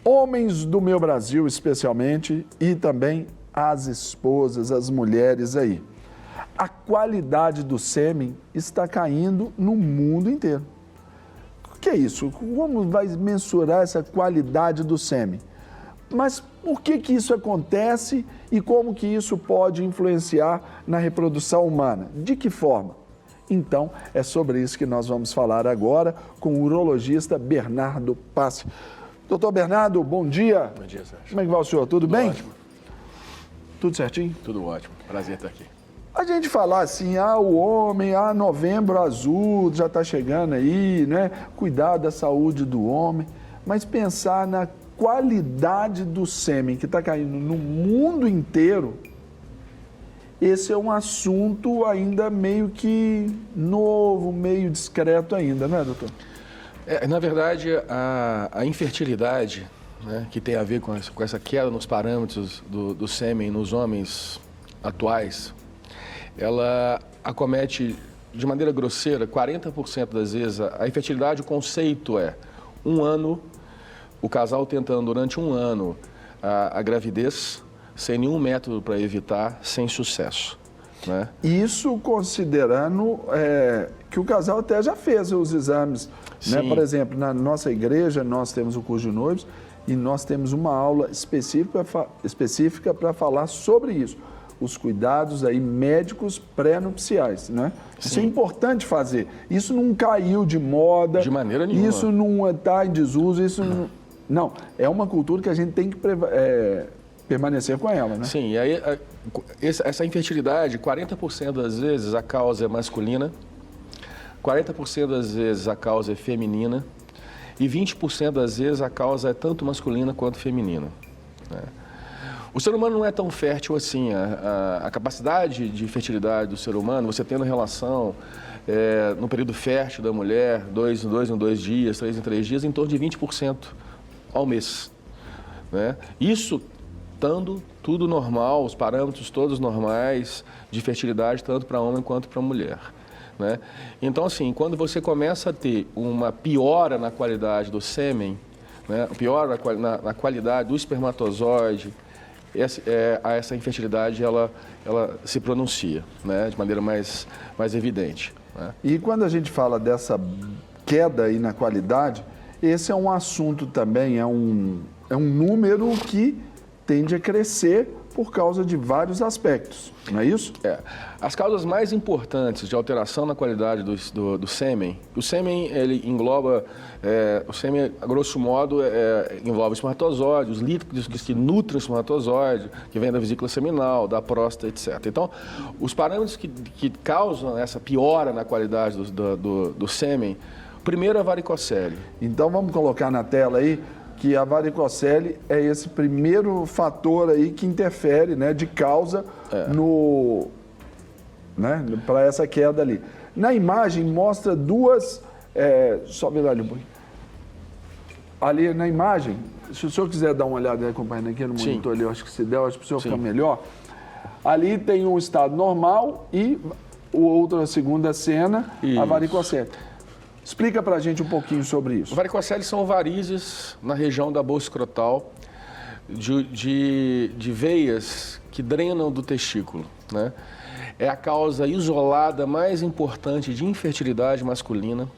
Homens do meu Brasil, especialmente, e também as esposas, as mulheres aí. A qualidade do sêmen está caindo no mundo inteiro. O que é isso? Como vai mensurar essa qualidade do sêmen? Mas por que isso acontece e como que isso pode influenciar na reprodução humana? De que forma? Então, é sobre isso que nós vamos falar agora com o urologista Bernardo Passi. Doutor Bernardo, bom dia. Bom dia, Sérgio. Como é que vai o senhor? Tudo bem? Ótimo. Tudo certinho? Tudo ótimo. Prazer estar aqui. A gente falar assim, o homem, novembro azul, já está chegando aí, né? Cuidar da saúde do homem, mas pensar na qualidade do sêmen que está caindo no mundo inteiro, esse é um assunto ainda meio que novo, meio discreto ainda, né, doutor? Na verdade, a infertilidade, né, que tem a ver com essa queda nos parâmetros do sêmen nos homens atuais, ela acomete de maneira grosseira 40% das vezes. A infertilidade, o conceito é um ano, o casal tentando durante um ano a gravidez, sem nenhum método para evitar, sem sucesso. Né? Isso considerando que o casal até já fez os exames. Né? Por exemplo, na nossa igreja, nós temos o curso de noivos e nós temos uma aula específica para falar sobre isso. Os cuidados aí médicos pré-nupciais, né? Isso é importante fazer. Isso não caiu de moda. De maneira nenhuma. Isso não está em desuso. Isso não. É uma cultura que a gente tem que permanecer com ela, né? Sim, e aí essa infertilidade, 40% das vezes a causa é masculina, 40% das vezes a causa é feminina e 20% das vezes a causa é tanto masculina quanto feminina. Né? O ser humano não é tão fértil assim. A capacidade de fertilidade do ser humano, você tendo relação no período fértil da mulher, 2 em 2 dias, 3 em 3 dias, em torno de 20% ao mês. Né? Isso estando tudo normal, os parâmetros todos normais de fertilidade, tanto para homem quanto para mulher. Né? Então, assim, quando você começa a ter uma piora na qualidade do sêmen, né? Piora na qualidade do espermatozoide, essa infertilidade ela se pronuncia, né? De maneira mais evidente. Né? E quando a gente fala dessa queda aí na qualidade, esse é um assunto também, é um número que tende a crescer por causa de vários aspectos, não é isso? As causas mais importantes de alteração na qualidade do sêmen, o sêmen ele engloba, o sêmen, a grosso modo, envolve espermatozoides, os líquidos que nutrem o espermatozoide, que vem da vesícula seminal, da próstata, etc. Então, os parâmetros que causam essa piora na qualidade do sêmen, primeiro é a varicocele. Então, vamos colocar na tela aí que a varicocele é esse primeiro fator aí que interfere, né, de causa para essa queda ali. Na imagem mostra duas, só virar ali um pouquinho. Ali na imagem, se o senhor quiser dar uma olhada acompanhando aqui no monitor ali, eu acho que se der, acho que o senhor fica melhor. Ali tem um estado normal e a segunda cena, a varicocele. Explica pra gente um pouquinho sobre isso. Varicoceles são varizes na região da bolsa escrotal de veias que drenam do testículo. Né? É a causa isolada mais importante de infertilidade masculina.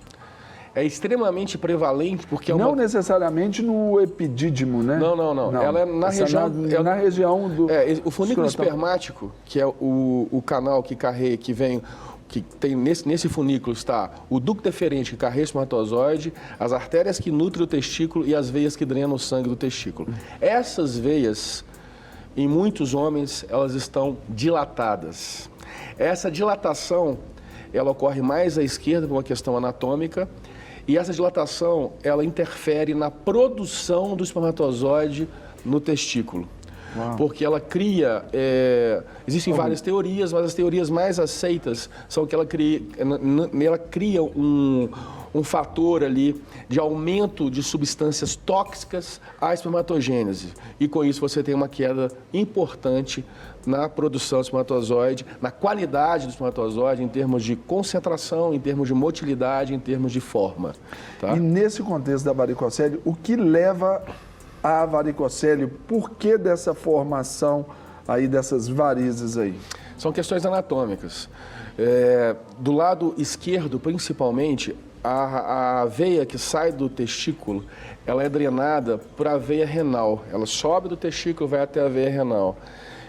É extremamente prevalente porque não necessariamente no epidídimo, né? Não. Ela é na região... na região do... o folículo espermático, que é o canal que vem... que tem nesse funículo está o ducto deferente que carrega o espermatozoide, as artérias que nutrem o testículo e as veias que drenam o sangue do testículo. Essas veias, em muitos homens, elas estão dilatadas. Essa dilatação, ela ocorre mais à esquerda por uma questão anatômica e essa dilatação, ela interfere na produção do espermatozoide no testículo. Uau. Porque ela cria, existem várias teorias, mas as teorias mais aceitas são que ela cria um fator ali de aumento de substâncias tóxicas à espermatogênese. E com isso você tem uma queda importante na produção do espermatozoide, na qualidade do espermatozoide, em termos de concentração, em termos de motilidade, em termos de forma. Tá? E nesse contexto da varicocele, o que leva a varicocele, por que dessa formação aí dessas varizes aí? São questões anatômicas. Do lado esquerdo, principalmente, a veia que sai do testículo, ela é drenada para a veia renal. Ela sobe do testículo e vai até a veia renal.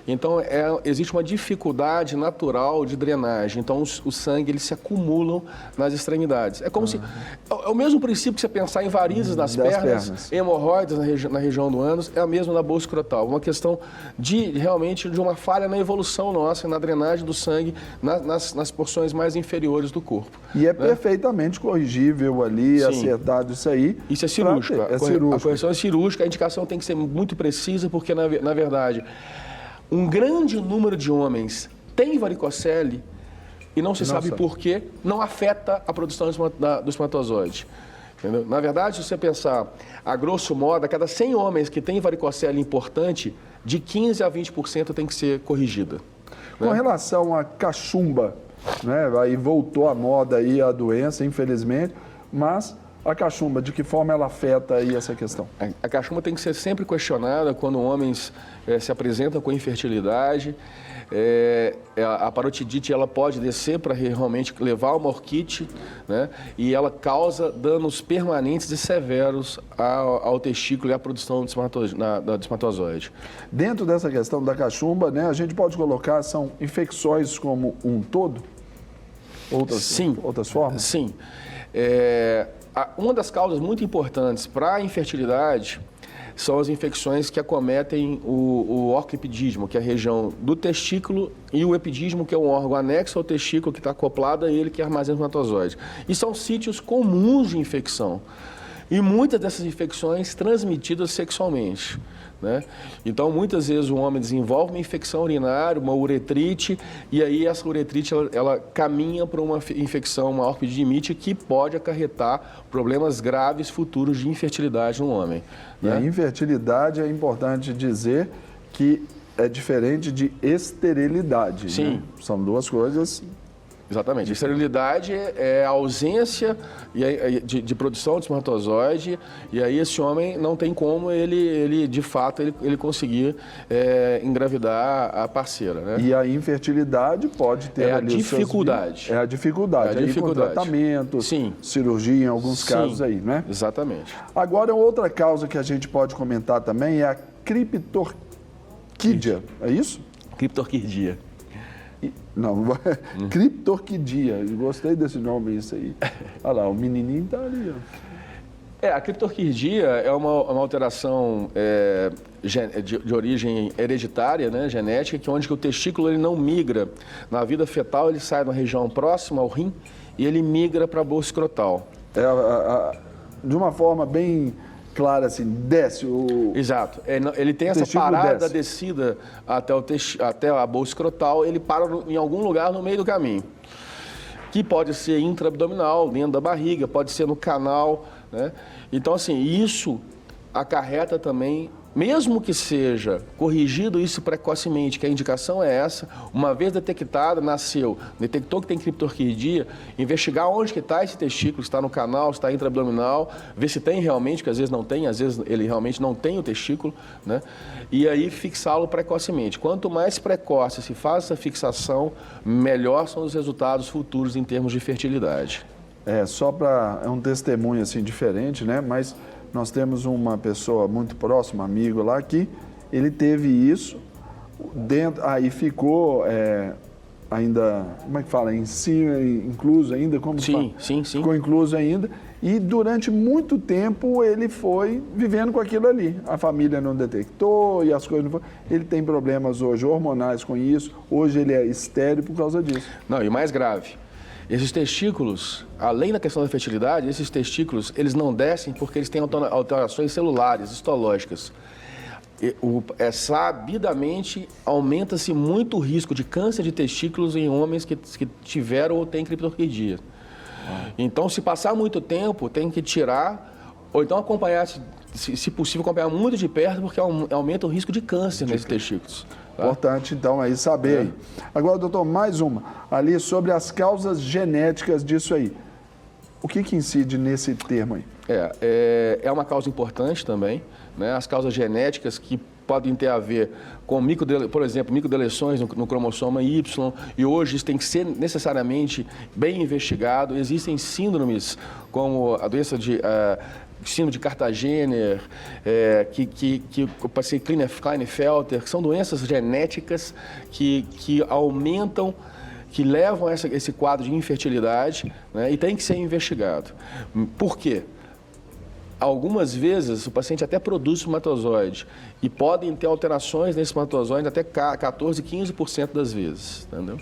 Então, existe uma dificuldade natural de drenagem. Então, o sangue eles se acumulam nas extremidades. É como se... É o mesmo princípio que você pensar em varizes nas pernas, hemorroides na região do ânus, é a mesma na bolsa escrotal. Uma questão realmente de uma falha na evolução nossa, na drenagem do sangue nas porções mais inferiores do corpo. E é perfeitamente corrigível ali, acertado isso aí. Isso é cirúrgico. A correção é cirúrgica, a indicação tem que ser muito precisa, porque, na verdade... Um grande número de homens tem varicocele e não se sabe por quê, não afeta a produção do espermatozoide. Entendeu? Na verdade, se você pensar, a grosso modo, a cada 100 homens que têm varicocele importante, de 15% a 20% tem que ser corrigida. Com relação à cachumba, né? Aí voltou à moda aí a doença, infelizmente, mas... A cachumba, de que forma ela afeta aí essa questão? A cachumba tem que ser sempre questionada quando homens se apresentam com infertilidade. A parotidite ela pode descer para realmente levar uma orquite, né? E ela causa danos permanentes e severos ao testículo e à produção do espermatozoide. Dentro dessa questão da cachumba, né, a gente pode colocar, são infecções como um todo? Outras formas? Sim. Uma das causas muito importantes para a infertilidade são as infecções que acometem o orcoepidídimo, que é a região do testículo, e o epidídimo, que é um órgão anexo ao testículo, que está acoplado a ele, que armazena o espermatozoide. E são sítios comuns de infecção. E muitas dessas infecções transmitidas sexualmente. Né? Então, muitas vezes o homem desenvolve uma infecção urinária, uma uretrite, e aí essa uretrite ela caminha para uma infecção, uma orquididimite, que pode acarretar problemas graves futuros de infertilidade no homem. Né? E a infertilidade, é importante dizer que é diferente de esterilidade. Sim. Né? São duas coisas... Exatamente. A esterilidade é a ausência de produção de espermatozoide, e aí esse homem não tem como ele de fato, ele conseguir engravidar a parceira. Né? E a infertilidade pode ter a dificuldade. A dificuldade. É a dificuldade. Com tratamento, cirurgia em alguns casos aí, né? Exatamente. Agora, outra causa que a gente pode comentar também é a criptorquídea, é isso? Criptorquidia. Não, criptorquidia. Gostei desse nome, isso aí. Olha lá, o menininho está ali. Ó. A criptorquidia é uma alteração de origem hereditária, né, genética, que onde o testículo ele não migra. Na vida fetal, ele sai da região próxima ao rim e ele migra para a bolsa escrotal. De uma forma bem... clara, assim, desce o... Exato. Ele tem essa parada descida até a bolsa escrotal, ele para em algum lugar no meio do caminho. Que pode ser intraabdominal, dentro da barriga, pode ser no canal, né? Então, assim, isso acarreta também, mesmo que seja corrigido isso precocemente, que a indicação é essa, uma vez detectada, detectou que tem criptorquidia, investigar onde que está esse testículo, se está no canal, se está intraabdominal, ver se tem realmente, que às vezes não tem, às vezes ele realmente não tem o testículo, né? E aí fixá-lo precocemente. Quanto mais precoce se faz essa fixação, melhor são os resultados futuros em termos de fertilidade. É um testemunho assim diferente, né? Mas nós temos uma pessoa muito próxima, amigo lá, que ele teve isso, aí ficou ainda, como é que fala, em cima, incluso ainda? Como sim. Ficou incluso ainda, e durante muito tempo ele foi vivendo com aquilo ali. A família não detectou e as coisas não foram. Ele tem problemas hoje hormonais com isso, hoje ele é estéril por causa disso. Não, e mais grave. Esses testículos, além da questão da fertilidade, esses testículos, eles não descem porque eles têm alterações celulares, histológicas. Sabidamente, aumenta-se muito o risco de câncer de testículos em homens que tiveram ou têm criptorquidia. Então, se passar muito tempo, tem que tirar, ou então acompanhar, se possível, acompanhar muito de perto, porque aumenta o risco de câncer nesses testículos. Tá? Importante, então, aí saber. Aí. Agora, doutor, mais uma. Ali sobre as causas genéticas disso aí. O que incide nesse termo aí? É uma causa importante também, né? As causas genéticas que podem ter a ver com, por exemplo, microdeleções no cromossoma Y, e hoje isso tem que ser necessariamente bem investigado. Existem síndromes como a doença de síndrome de Cartagener, que o paciente Klinefelter, que são doenças genéticas que aumentam, que levam a esse quadro de infertilidade, né, e tem que ser investigado. Por quê? Algumas vezes o paciente até produz espermatozoide e podem ter alterações nesse espermatozoide até 14%, 15% das vezes, entendeu?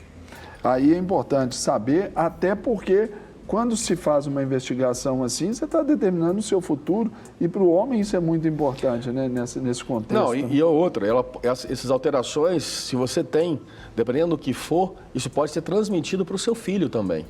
Aí é importante saber, até porque quando se faz uma investigação assim, você está determinando o seu futuro, e para o homem isso é muito importante, né, nesse contexto. Não, e outra, essas alterações, se você tem, dependendo do que for, isso pode ser transmitido para o seu filho também.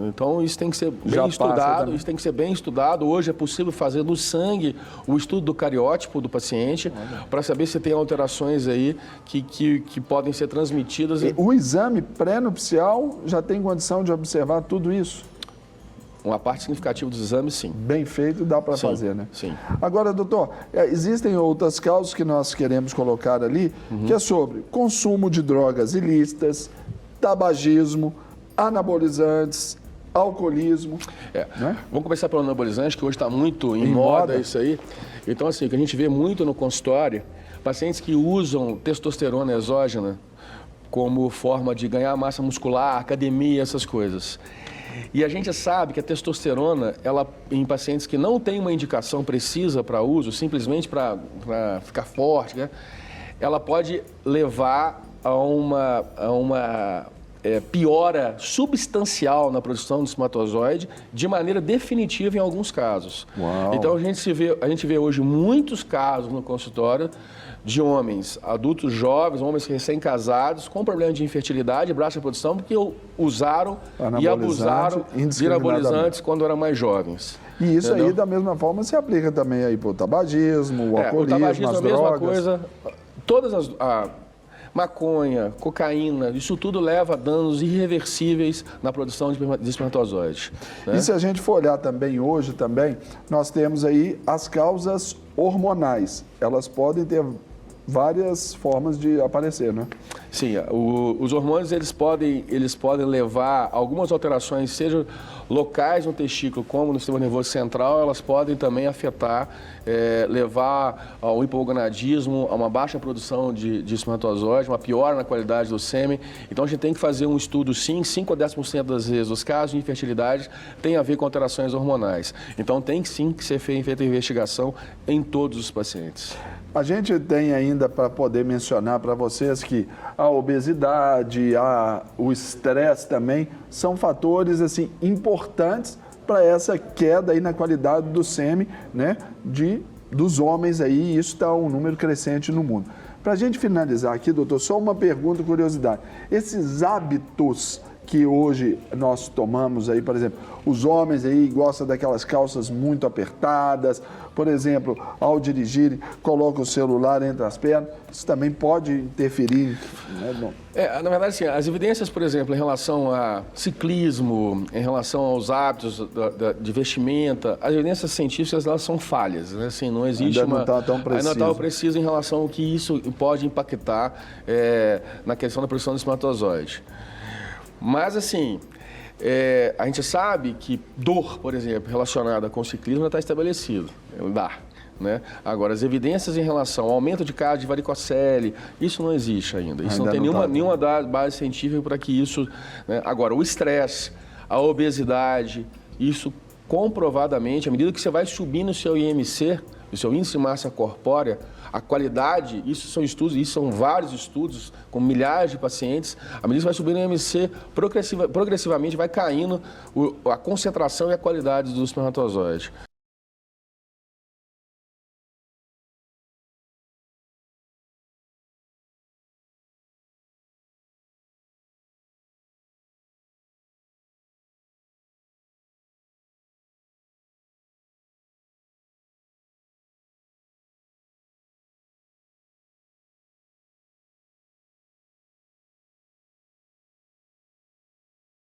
Então, isso tem que ser bem estudado, isso tem que ser bem estudado. Hoje é possível fazer no sangue o estudo do cariótipo do paciente para saber se tem alterações aí que podem ser transmitidas. O exame pré-nupcial já tem condição de observar tudo isso? Uma parte significativa dos exames, sim. Bem feito, dá para fazer, né? Sim. Agora, doutor, existem outras causas que nós queremos colocar ali, que é sobre consumo de drogas ilícitas, tabagismo, anabolizantes, alcoolismo. Né? Vamos começar pelo anabolizante, que hoje está muito em moda isso aí. Então, assim, o que a gente vê muito no consultório, pacientes que usam testosterona exógena como forma de ganhar massa muscular, academia, essas coisas. E a gente sabe que a testosterona, ela, em pacientes que não têm uma indicação precisa para uso, simplesmente para ficar forte, né? Ela pode levar a uma piora substancial na produção do espermatozoide de maneira definitiva em alguns casos. Uau. Então a gente vê hoje muitos casos no consultório de homens, adultos jovens, homens recém-casados, com problema de infertilidade e baixa produção, porque usaram e abusaram de anabolizantes quando eram mais jovens. E isso aí, da mesma forma, se aplica também aí para o tabagismo, o alcoolismo, o tabagismo as é a mesma drogas. coisa. Todas maconha, cocaína, isso tudo leva a danos irreversíveis na produção de espermatozoides. Né? E se a gente for olhar também hoje, nós temos aí as causas hormonais. Elas podem ter várias formas de aparecer, né? Sim, os hormônios eles podem levar a algumas alterações, seja locais no testículo como no sistema nervoso central, elas podem também afetar, levar ao hipogonadismo, a uma baixa produção de espermatozoide, uma piora na qualidade do sêmen. Então a gente tem que fazer um estudo, sim, 5 a 10% das vezes os casos de infertilidade tem a ver com alterações hormonais. Então tem sim que ser feita investigação em todos os pacientes. A gente tem ainda para poder mencionar para vocês que a obesidade, o estresse também são fatores assim importantes para essa queda aí na qualidade do sêmen, né, dos homens aí, e isso está um número crescente no mundo. Para a gente finalizar aqui, doutor, só uma pergunta, curiosidade. Esses hábitos que hoje nós tomamos aí, por exemplo, os homens aí gostam daquelas calças muito apertadas, por exemplo, ao dirigirem, colocam o celular entre as pernas, isso também pode interferir, né? Bom. Na verdade, assim, as evidências, por exemplo, em relação a ciclismo, em relação aos hábitos de vestimenta, as evidências científicas, elas são falhas, né? Assim, não existe ainda não está tão preciso. Ainda não está preciso em relação ao que isso pode impactar na questão da produção do espermatozoide. Mas, assim, a gente sabe que dor, por exemplo, relacionada com o ciclismo já está estabelecido. Né? Agora, as evidências em relação ao aumento de casos de varicocele, isso não existe ainda. Isso não tem nenhuma base científica para que isso... Né? Agora, o estresse, a obesidade, isso comprovadamente, à medida que você vai subindo o seu IMC, o seu índice de massa corpórea, a qualidade, isso são estudos, isso são vários estudos com milhares de pacientes, à medida que vai subindo o IMC, progressivamente vai caindo a concentração e a qualidade do espermatozoide.